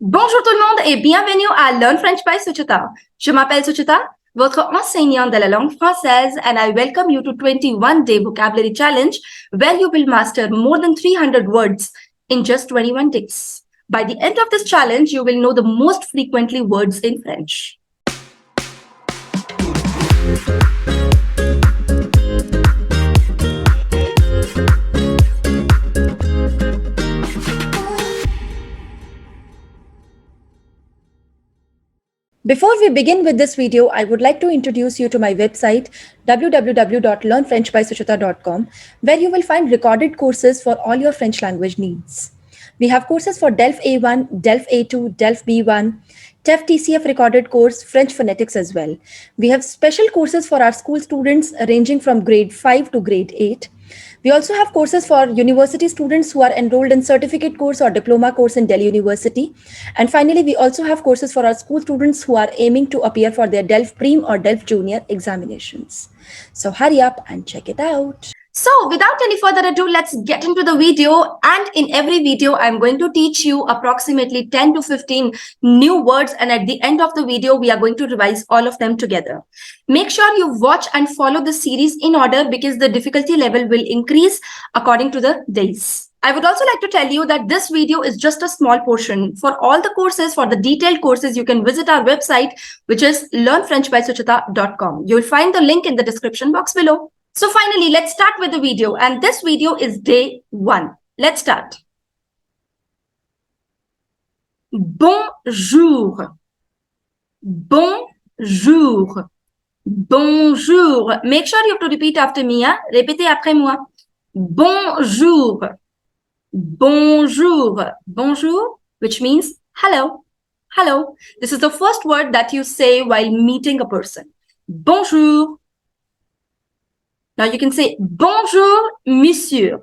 Bonjour tout le monde et bienvenue à Learn French by Suchita. Je m'appelle Suchita, votre enseignante de la langue française, and I welcome you to 21-day vocabulary challenge where you will master more than 300 words in just 21 days. By the end of this challenge, you will know the most frequently words in French. Before we begin with this video, I would like to introduce you to my website www.learnfrenchbysuchita.com, where you will find recorded courses for all your French language needs. We have courses for DELF A1, DELF A2, DELF B1, TEF TCF recorded course, French phonetics as well. We have special courses for our school students ranging from grade 5 to grade 8. We also have courses for university students who are enrolled in certificate course or diploma course in Delhi University. And finally, we also have courses for our school students who are aiming to appear for their DELF Prem or DELF Junior examinations. So hurry up and check it out. So without any further ado, let's get into the video. And in every video, I'm going to teach you approximately 10 to 15 new words. And at the end of the video, we are going to revise all of them together. Make sure you watch and follow the series in order because the difficulty level will increase according to the days. I would also like to tell you that this video is just a small portion. For all the courses, for the detailed courses, you can visit our website, which is learnfrenchbysuchita.com. You'll find the link in the description box below. So finally, let's start with the video. And this video is day 1. Let's start. Bonjour. Bonjour. Bonjour. Make sure you have to repeat after me. Hein? Répétez après moi. Bonjour. Bonjour. Bonjour, which means hello. Hello. This is the first word that you say while meeting a person. Bonjour. Now you can say bonjour, monsieur.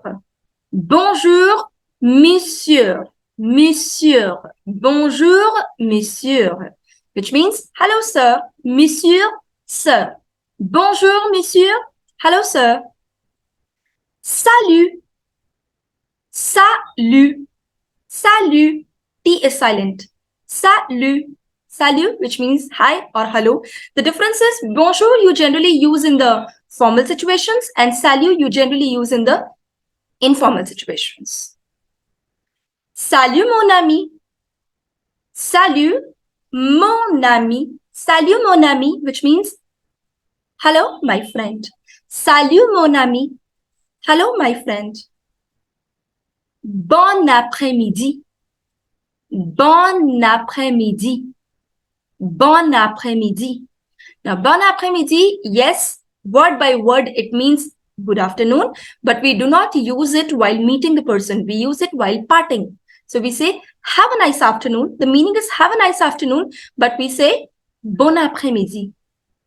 Bonjour, monsieur. Monsieur. Bonjour, monsieur. Which means hello, sir. Monsieur, sir. Bonjour, monsieur. Hello, sir. Salut. Salut. Salut. T is silent. Salut. Salut, which means hi or hello. The difference is bonjour you generally use in the formal situations and salut you generally use in the informal situations. Salut mon ami. Salut mon ami. Salut mon ami, which means hello my friend. Salut mon ami. Hello my friend. Bon après-midi. Bon après-midi. Bon après-midi. Now, bon après-midi, yes, word by word, it means good afternoon, but we do not use it while meeting the person. We use it while parting. So we say, have a nice afternoon. The meaning is have a nice afternoon, but we say bon après-midi.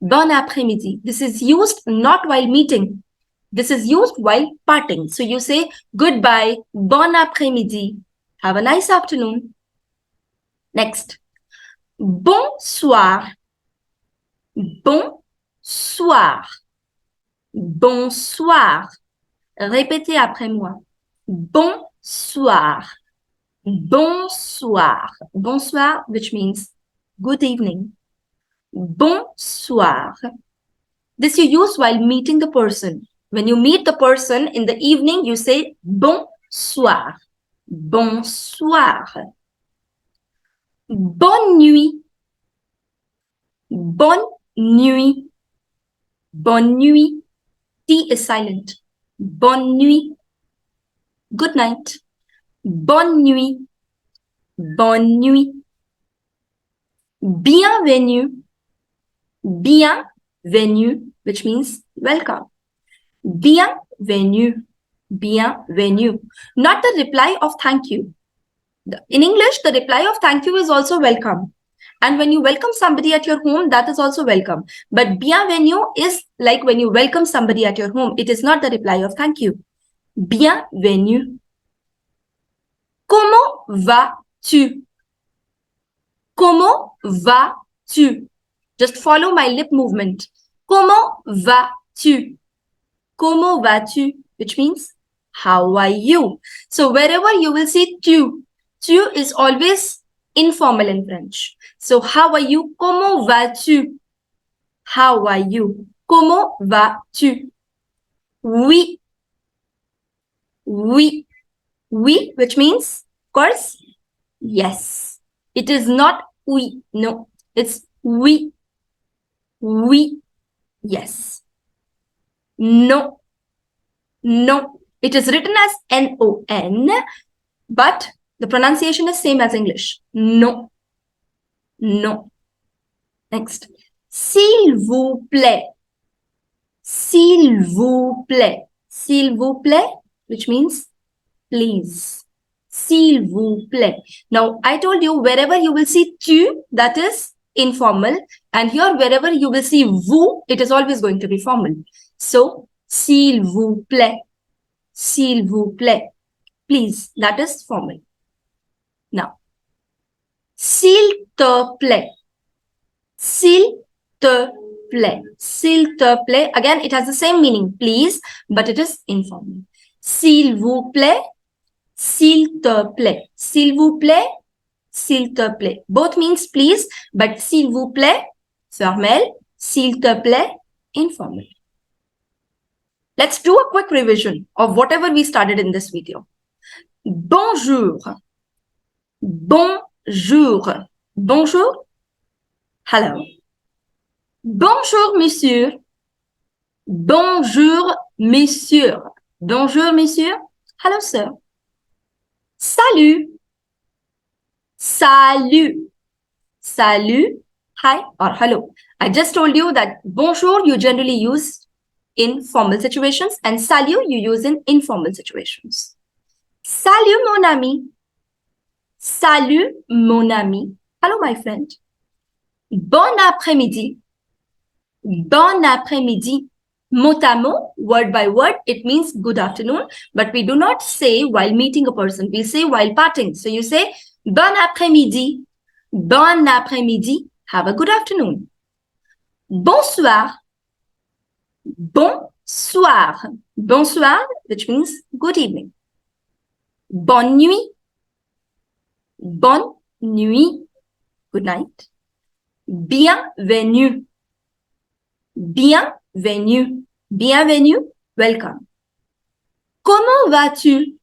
Bon après-midi. This is used not while meeting. This is used while parting. So you say goodbye, bon après-midi. Have a nice afternoon. Next. Bonsoir. Bonsoir. Bonsoir. Répétez après moi. Bonsoir. Bonsoir. Bonsoir, which means good evening. Bonsoir. This you use while meeting the person. When you meet the person in the evening, you say bonsoir. Bonsoir. Bonne nuit. Bonne nuit. Bonne nuit. T is silent. Bonne nuit. Good night. Bonne nuit. Bonne nuit. Bienvenue. Bienvenue, which means welcome. Bienvenue. Bienvenue. Not the reply of thank you. In English, the reply of thank you is also welcome. And when you welcome somebody at your home, that is also welcome. But bienvenue is like when you welcome somebody at your home. It is not the reply of thank you. Bienvenue. Comment vas-tu? Comment vas-tu? Just follow my lip movement. Comment vas-tu? Comment vas-tu? Which means how are you? So wherever you will see tu is always informal in French. So, how are you? Comment vas-tu? How are you? Comment vas-tu? Oui. Oui. Oui, which means, of course, yes. It is not oui. No, it's oui. Oui. Yes. No. No. It is written as N-O-N, but the pronunciation is same as English. No. No. Next. S'il vous plaît. S'il vous plaît. S'il vous plaît, which means please. S'il vous plaît. Now, I told you wherever you will see tu, that is informal. And here, wherever you will see vous, it is always going to be formal. So, s'il vous plaît. S'il vous plaît. Please, that is formal. Now, s'il te plaît. S'il te plaît. S'il te plaît. Again, it has the same meaning, please, but it is informal. S'il vous plaît. S'il te plaît. S'il vous plaît. S'il te plaît. Both means please, but s'il vous plaît, formal. S'il te plaît, informal. Let's do a quick revision of whatever we started in this video. Bonjour. Bonjour. Bonjour. Hello. Bonjour, monsieur. Bonjour, monsieur. Bonjour, monsieur. Hello, sir. Salut. Salut. Salut. Hi or hello. I just told you that bonjour you generally use in formal situations and salut you use in informal situations. Salut, mon ami. Salut, mon ami. Hello, my friend. Bon après-midi. Bon après-midi. Mot à mot, word by word, it means good afternoon, but we do not say while meeting a person. We say while parting. So you say, bon après-midi. Bon après-midi. Have a good afternoon. Bonsoir. Bonsoir. Bonsoir, which means good evening. Bonne nuit. Bonne nuit. Good night. Bienvenue. Bienvenue. Bienvenue. Welcome. Comment vas-tu?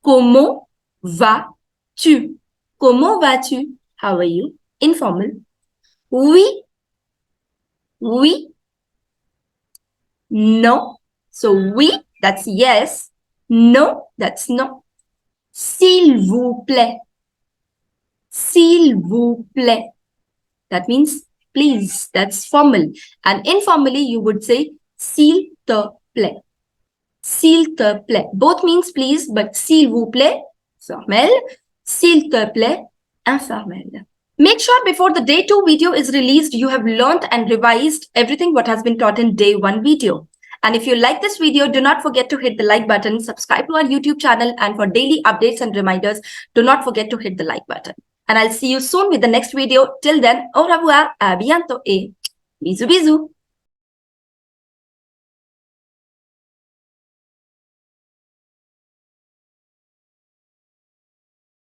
Comment vas-tu? Comment vas-tu? How are you? Informal. Oui. Oui. No. So oui, that's yes. No, that's no. S'il vous plaît. S'il vous plaît. That means please. That's formal. And informally, you would say s'il te plaît. S'il te plaît. Both means please, but s'il vous plaît, formal. S'il te plaît, informal. Make sure before the day 2 video is released, you have learned and revised everything what has been taught in day 1 video. And if you like this video, do not forget to hit the like button, subscribe to our YouTube channel, and for daily updates and reminders, do not forget to hit the like button. And I'll see you soon with the next video. Till then, au revoir, à bientôt et bisous bisous.